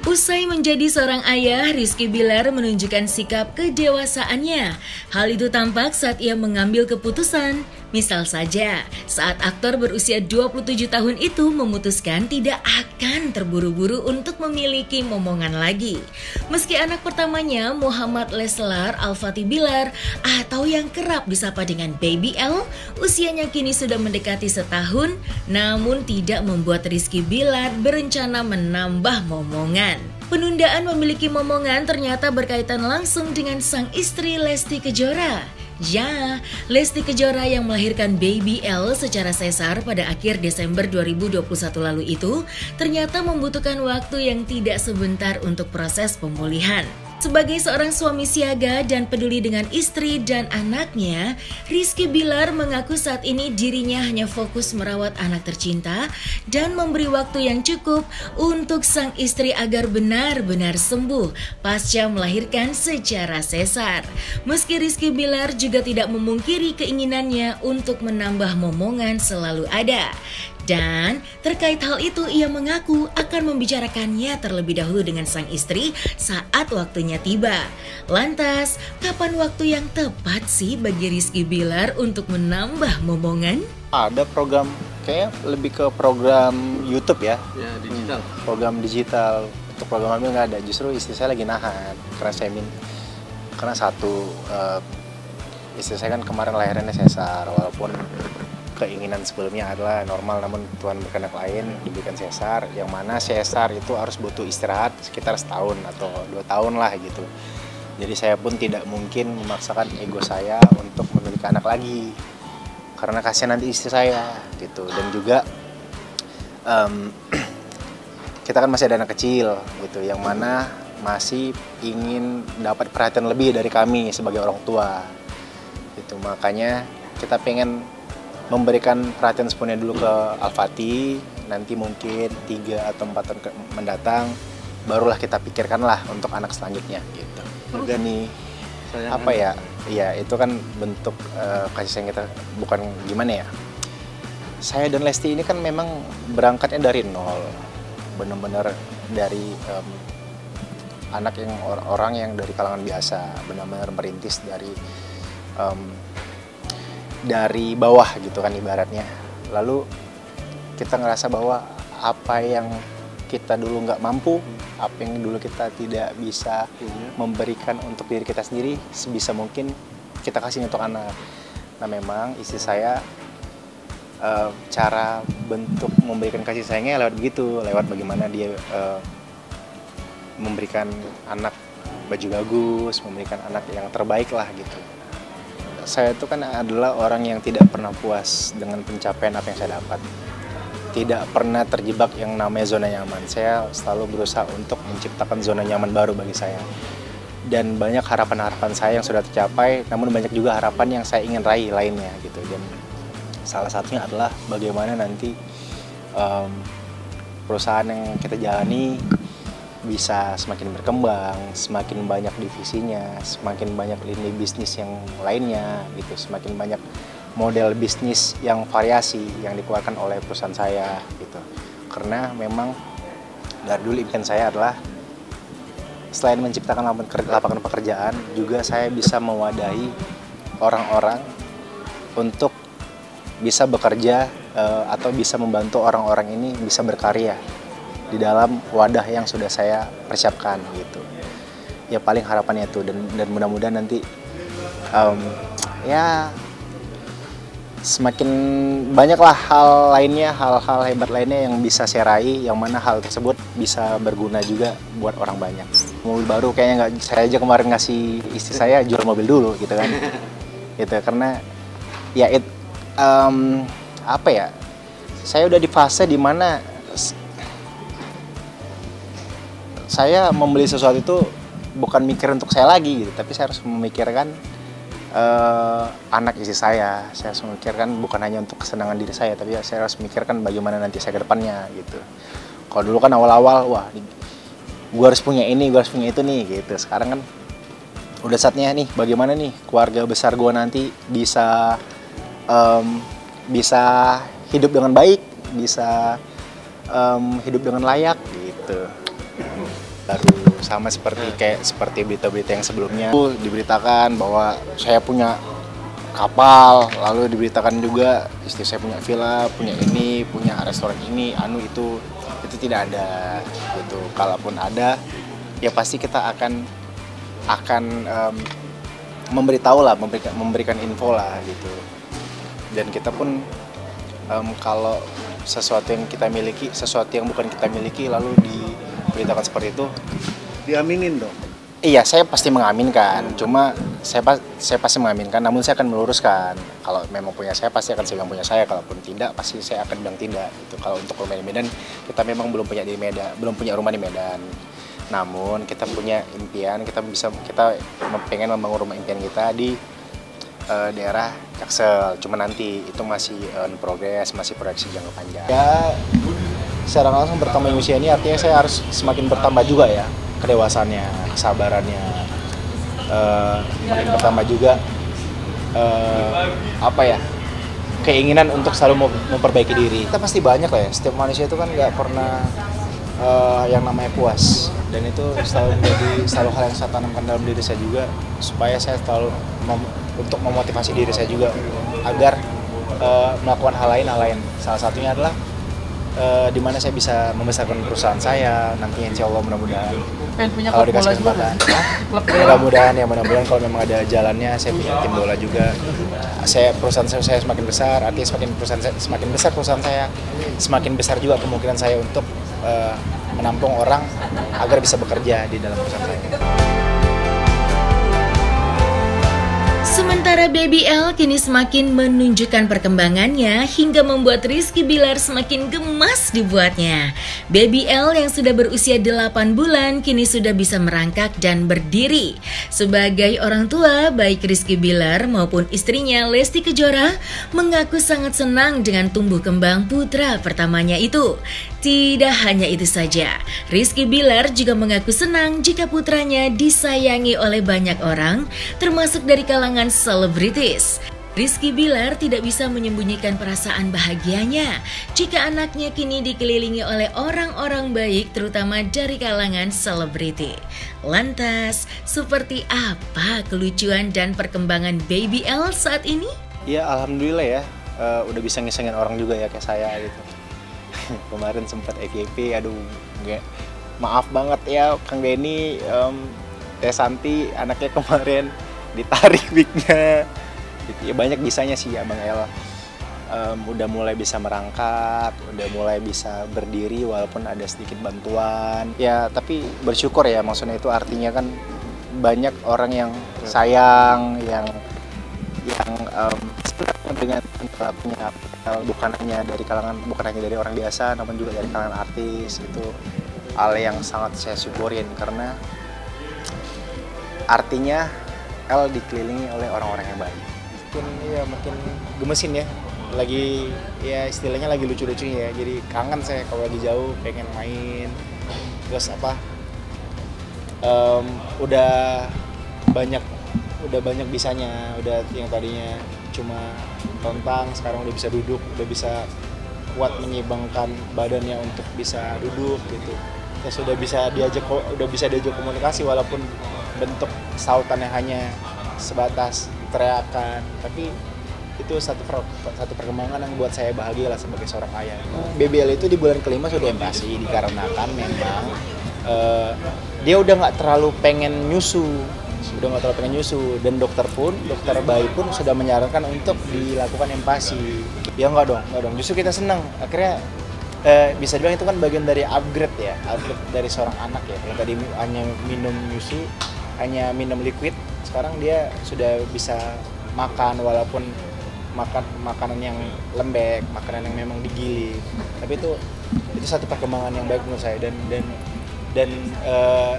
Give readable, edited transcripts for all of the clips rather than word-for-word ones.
Usai menjadi seorang ayah, Rizky Bilar menunjukkan sikap kedewasaannya. Hal itu tampak saat ia mengambil keputusan. Misal saja, saat aktor berusia 27 tahun itu memutuskan tidak akan terburu-buru untuk memiliki momongan lagi. Meski anak pertamanya, Muhammad Leslar Al-Fatih Bilar, atau yang kerap disapa dengan Baby L, usianya kini sudah mendekati setahun, namun tidak membuat Rizky Bilar berencana menambah momongan. Penundaan memiliki momongan ternyata berkaitan langsung dengan sang istri Lesti Kejora. Ya, Lesti Kejora yang melahirkan Baby L secara sesar pada akhir Desember 2021 lalu itu ternyata membutuhkan waktu yang tidak sebentar untuk proses pemulihan. Sebagai seorang suami siaga dan peduli dengan istri dan anaknya, Rizky Bilar mengaku saat ini dirinya hanya fokus merawat anak tercinta dan memberi waktu yang cukup untuk sang istri agar benar-benar sembuh pasca melahirkan secara sesar. Meski Rizky Bilar juga tidak memungkiri keinginannya untuk menambah momongan selalu ada. Dan terkait hal itu ia mengaku akan membicarakannya terlebih dahulu dengan sang istri saat waktunya tiba. Lantas, kapan waktu yang tepat sih bagi Rizky Bilar untuk menambah momongan? Ada program, kayaknya lebih ke program YouTube ya. Ya, digital. Program digital. Untuk program hamil nggak ada, justru istri saya lagi nahan. Karena satu, istri saya kan kemarin lahirannya sesar, walaupun keinginan sebelumnya adalah normal, namun Tuhan berkehendak lain diberikan sesar, yang mana sesar itu harus butuh istirahat sekitar setahun atau 2 tahun lah gitu. Jadi saya pun tidak mungkin memaksakan ego saya untuk memiliki anak lagi, karena kasihan nanti istri saya gitu. Dan juga kita kan masih ada anak kecil gitu, yang mana masih ingin dapat perhatian lebih dari kami sebagai orang tua gitu. Makanya kita pengen memberikan perhatian sepenuhnya dulu ke Al-Fatih, nanti mungkin 3 atau 4 tahun mendatang barulah kita pikirkan lah untuk anak selanjutnya gitu. Dan nih apa ya? Iya, itu kan bentuk kasih sayang kita, bukan gimana ya? Saya dan Lesti ini kan memang berangkatnya dari nol, benar-benar dari anak yang orang yang dari kalangan biasa, benar-benar merintis dari bawah gitu kan ibaratnya. Lalu kita ngerasa bahwa apa yang kita dulu nggak mampu, apa yang dulu kita tidak bisa memberikan untuk diri kita sendiri, sebisa mungkin kita kasih untuk anak. Nah memang istri saya cara bentuk memberikan kasih sayangnya lewat begitu, lewat bagaimana dia memberikan anak baju bagus, memberikan anak yang terbaik lah gitu. Saya itu kan adalah orang yang tidak pernah puas dengan pencapaian apa yang saya dapat. Tidak pernah terjebak yang namanya zona nyaman. Saya selalu berusaha untuk menciptakan zona nyaman baru bagi saya. Dan banyak harapan-harapan saya yang sudah tercapai, namun banyak juga harapan yang saya ingin raih lainnya gitu. Dan salah satunya adalah bagaimana nanti perusahaan yang kita jalani bisa semakin berkembang, semakin banyak divisinya, semakin banyak lini bisnis yang lainnya gitu, semakin banyak model bisnis yang variasi yang dikeluarkan oleh perusahaan saya gitu. Karena memang dari dulu impian saya adalah selain menciptakan lapangan pekerjaan, juga saya bisa mewadahi orang-orang untuk bisa bekerja atau bisa membantu orang-orang ini bisa berkarya di dalam wadah yang sudah saya persiapkan gitu. Ya paling harapannya itu, dan mudah-mudahan nanti ya semakin banyaklah hal-hal hebat lainnya yang bisa saya raih, yang mana hal tersebut bisa berguna juga buat orang banyak. Mobil baru kayaknya nggak, saya aja kemarin ngasih istri saya jual mobil dulu gitu kan. Gitu, karena ya apa ya, saya udah di fase dimana saya membeli sesuatu itu bukan mikir untuk saya lagi gitu, tapi saya harus memikirkan anak istri saya harus memikirkan bukan hanya untuk kesenangan diri saya, tapi saya harus memikirkan bagaimana nanti saya ke depannya gitu. Kalau dulu kan awal-awal, wah gue harus punya ini, gue harus punya itu nih gitu. Sekarang kan udah saatnya nih, bagaimana nih keluarga besar gue nanti bisa bisa hidup dengan baik, bisa hidup dengan layak gitu. Baru sama seperti berita-berita yang sebelumnya diberitakan bahwa saya punya kapal, lalu diberitakan juga istri saya punya villa, punya ini, punya restoran ini, itu tidak ada gitu. Kalaupun ada, ya pasti kita akan memberitahu lah, memberikan info lah gitu. Dan kita pun kalau sesuatu yang kita miliki, sesuatu yang bukan kita miliki lalu diberitakan seperti itu, diaminin dong. Iya, saya pasti mengaminkan. Cuma saya pasti mengaminkan, namun saya akan meluruskan. Kalau memang punya saya, pasti akan saya bilang punya saya. Kalaupun tidak, pasti saya akan bilang tidak. Gitu. Kalau untuk rumah di Medan, kita memang belum punya rumah di Medan. Namun kita punya impian, kita pengen membangun rumah impian kita di daerah Jaksel. Cuma nanti itu masih progress, masih proyeksi jangka panjang. Ya, secara langsung bertambah usia ini artinya saya harus semakin bertambah juga ya. Kedewasannya, kesabarannya, makin bertambah juga keinginan untuk selalu memperbaiki diri. Kita pasti banyak lah ya, setiap manusia itu kan nggak pernah yang namanya puas, dan itu selalu hal yang saya tanamkan dalam diri saya juga, supaya saya selalu untuk memotivasi diri saya juga agar melakukan hal lain. Salah satunya adalah di mana saya bisa membesarkan perusahaan saya nantinya, insya Allah mudah-mudahan kalau dikasih kesempatan. Mudah-mudahan kalau memang ada jalannya, saya punya tim bola juga. Perusahaan saya semakin besar, artinya semakin besar perusahaan saya, semakin besar juga kemungkinan saya untuk menampung orang agar bisa bekerja di dalam perusahaan saya. Sementara Baby L kini semakin menunjukkan perkembangannya hingga membuat Rizky Bilar semakin gemas dibuatnya. Baby L yang sudah berusia 8 bulan kini sudah bisa merangkak dan berdiri. Sebagai orang tua, baik Rizky Bilar maupun istrinya Lesti Kejora mengaku sangat senang dengan tumbuh kembang putra pertamanya itu. Tidak hanya itu saja, Rizky Bilar juga mengaku senang jika putranya disayangi oleh banyak orang, termasuk dari kalangan selebritis. Rizky Bilar tidak bisa menyembunyikan perasaan bahagianya jika anaknya kini dikelilingi oleh orang-orang baik, terutama dari kalangan selebriti. Lantas, seperti apa kelucuan dan perkembangan Baby L saat ini? Ya, alhamdulillah ya, udah bisa ngisengin orang juga ya kayak saya gitu. Kemarin sempat EGP, maaf banget ya Kang Denny, Teh Santi anaknya kemarin ditarik wignya. Ya, banyak bisanya sih ya Bang El. Udah mulai bisa merangkak, udah mulai bisa berdiri walaupun ada sedikit bantuan. Ya tapi bersyukur ya, maksudnya itu artinya kan banyak orang yang sayang, yang dengan punya bukan hanya dari orang biasa, namun juga dari kalangan artis. Itu hal yang sangat saya syukurin karena artinya El dikelilingi oleh orang-orang yang baik. Makin gemesin ya, lagi ya istilahnya lagi lucu-lucunya ya, jadi kangen saya kalau lagi jauh, pengen main. Terus udah banyak bisanya, udah yang tadinya cuma tontang sekarang udah bisa duduk, udah bisa kuat menyeimbangkan badannya untuk bisa duduk gitu. Terus udah bisa diajak komunikasi walaupun bentuk sautannya hanya sebatas teriakan, tapi itu satu perkembangan yang buat saya bahagia lah sebagai seorang ayah. BBL itu di bulan kelima sudah empasi dikarenakan memang dia udah nggak terlalu pengen nyusu, dan dokter bayi pun sudah menyarankan untuk dilakukan empasi. Ya enggak dong, justru kita senang akhirnya. Bisa dibilang itu kan bagian dari upgrade dari seorang anak ya, yang tadi hanya minum nyusu, hanya minum liquid, sekarang dia sudah bisa makan walaupun makanan yang lembek, makanan yang memang digiling. Tapi itu satu perkembangan yang baik menurut saya, dan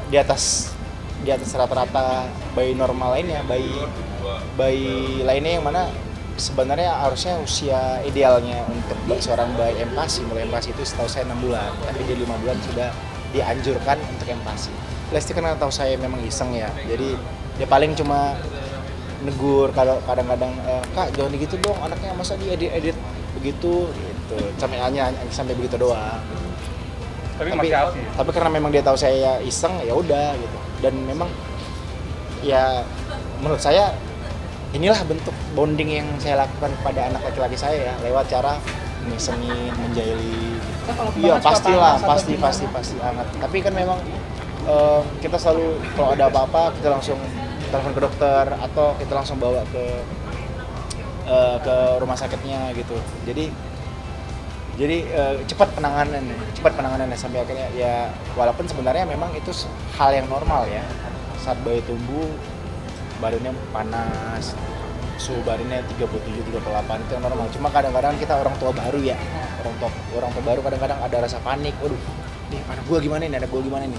di atas rata-rata bayi normal lainnya, bayi lainnya yang mana sebenarnya harusnya usia idealnya untuk seorang bayi mulai empasi itu setahu saya 6 bulan, tapi di 5 bulan sudah dianjurkan untuk empasi. Lesti kan tahu saya memang iseng ya, jadi dia paling cuma negur kalau kadang-kadang kak jangan gitu dong anaknya masa dia edit begitu gitu sampai begitu doang. Tapi karena memang dia tahu saya iseng ya udah gitu, dan memang ya menurut saya inilah bentuk bonding yang saya lakukan kepada anak laki-laki saya ya, lewat cara ngisengin, menjahili gitu. Iya pastilah, pasti hangat. Tapi kan memang kita selalu kalau ada apa-apa kita langsung telepon ke dokter atau kita langsung bawa ke rumah sakitnya gitu. Jadi cepat penanganannya sampai akhirnya ya, walaupun sebenarnya memang itu hal yang normal ya, saat bayi tumbuh badannya panas, suhu badannya 37-38 itu yang normal. Cuma kadang-kadang kita orang tua baru ya, orang tua baru kadang-kadang ada rasa panik, waduh nih anak gue gimana nih,